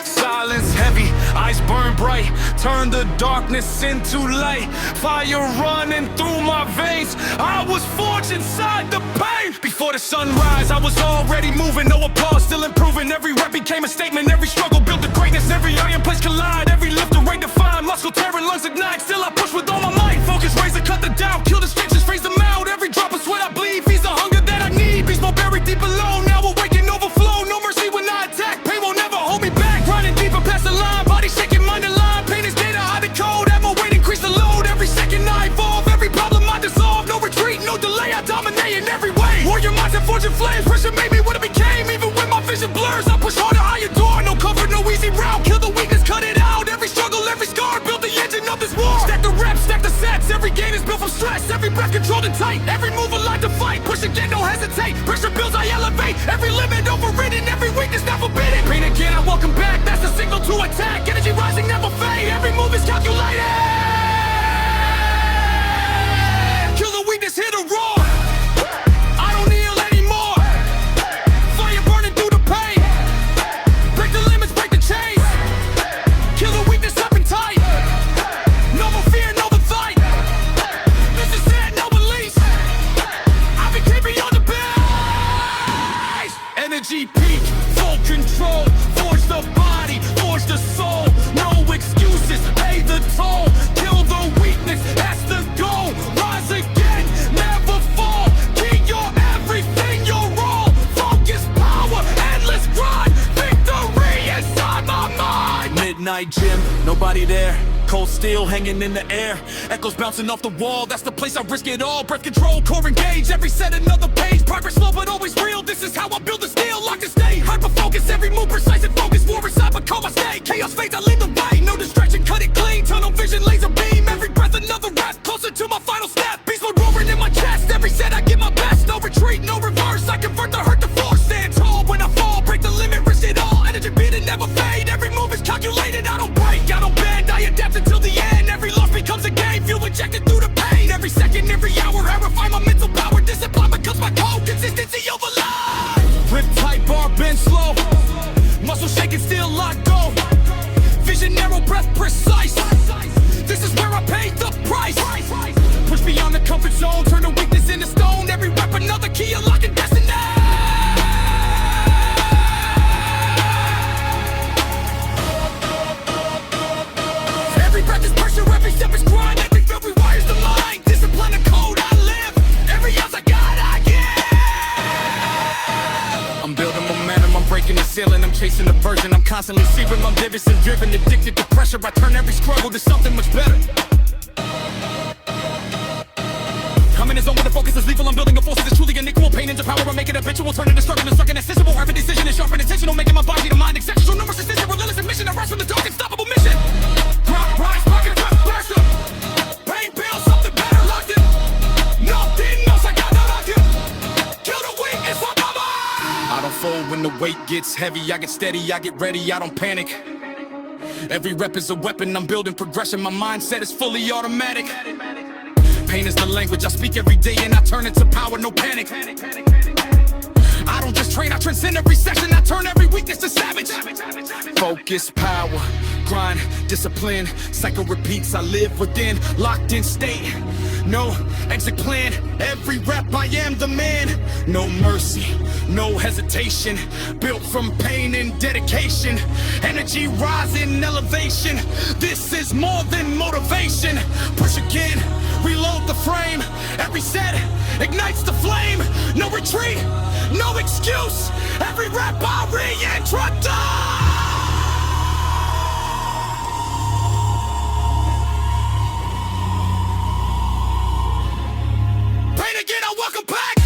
Silence heavy, eyes burn bright. Turn the darkness into light. Fire running through my veins. I was forged inside the pain. Before the sunrise, I was already moving. No applause, still improving. Every rep became a statement. Every struggle built the greatness. Every iron place collide. Every lift a rate defined. Muscle tearing, lungs ignite. Still I push with all my might. Focus, razor, cut the doubt. Kill distractions, freeze them out. Every drop of sweat I bleed feeds the hunger that I need. Beast more buried deep below. Now awaken, overflow. No mercy when I attack. Pain will never hold me back. Grinding deeper past the line. Body shaking, mind aligned. Pain is data, hide the code. Ammo weight, increase the load. Every second I evolve. Every problem I dissolve. No retreat, no delay. I dominate in every way. Burn your minds and forge your flames. Pressure made me what it became. Even when my vision blurs, I push harder, I adore. No cover, no easy route. Kill the weakness, cut it out. Every struggle, every scar, build the engine of this war. Stack the reps, stack the sets. Every game is built from stress. Every breath controlled and tight. Every move aligned to fight. Push again, don't hesitate. Pressure builds, I elevate. Every limit overridden. Every weakness not forbidden. Pain again, I welcome back. That's the signal to attack. Energy rising, never fade. Every move is calculated. Kill the weakness, hit a roar. I don't kneel anymore. Fire burning through the pain. Break the limits, break the chains. Kill the weakness up and tight. No more fear, no more fight. This is it, no release. I've been keeping on the base. Energy peak, full control. Forge the body, forge the soul. No excuses, pay the toll. Kill the weakness, that's the goal. Rise again, never fall. Keep your everything, your all. Focus, power, endless grind. Victory inside my mind. Midnight gym, nobody there. Cold steel hanging in the air. Echoes bouncing off the wall. That's the place I risk it all. Breath control, core engage. Every set another page. Progress slow but always real. This is how I build the steel. Lock and stay. Hyper focus. Every move precise and focus. War inside but calm I stay. Chaos fades. I lead the way. No distraction. Cut it clean. Tunnel vision. Laser beam. Every breath another rep. Closer to my final step. Beast mode roaring in my chest. Every set I give my best. No retreat. No reverse. I convert the hurt to force. Stand tall when I fall. Break the limit. Risk it all. Energy beating. Never fade. Every move is calculated. I don't break. I don't bend. I adapt until the end. Every loss becomes a game. Fuel injected through the pain. Every second, every hour, I refine my mental power. Discipline becomes my code. Consistency over lie. Grip tight, bar bend slow. Muscle shaking, still locked go. Vision narrow, breath precise. This is where I paid the price. Push beyond the comfort zone. Turn the weakness into stone. Every rep another key, unlocking destiny. Every breath is pressure, every step is grind. Every feel rewires the mind. Discipline and code I live. Every ounce I got, I give. I'm building momentum, I'm breaking the ceiling. I'm chasing the version, I'm constantly searing. I'm vivid and driven, addicted to pressure. I turn every struggle to something much better. I'm in a zone where the focus is lethal. I'm building a force that's truly unequal. Pain into power, I make it habitual. Turn into struggle and suck and accessible. Every decision is sharp and intentional. Making my body, the mind exceptional. No mercy, sincere, relentless mission. I rise from the dark, unstoppable mission. Rise, pocket, dress, pressure. Pain builds something better. Locked in. Nothing else, I got that locked in. Kill the weakness on my mind. I don't fold when the weight gets heavy. I get steady, I get ready, I don't panic. Every rep is a weapon, I'm building progression. My mindset is fully automatic. Pain is the language I speak every day, and I turn into power, no panic. I don't just train, I transcend every session. I turn every weakness to savage. Focus, power, grind, discipline. Cycle repeats, I live within. Locked in state, no exit plan. Every rep, I am the man. No mercy, no hesitation. Built from pain and dedication. Energy rising, elevation. This is more than motivation. Push again, reload the frame. Every set ignites the flame. No retreat, no excuse. Every rep I reintroduce. Pain again, I welcome back.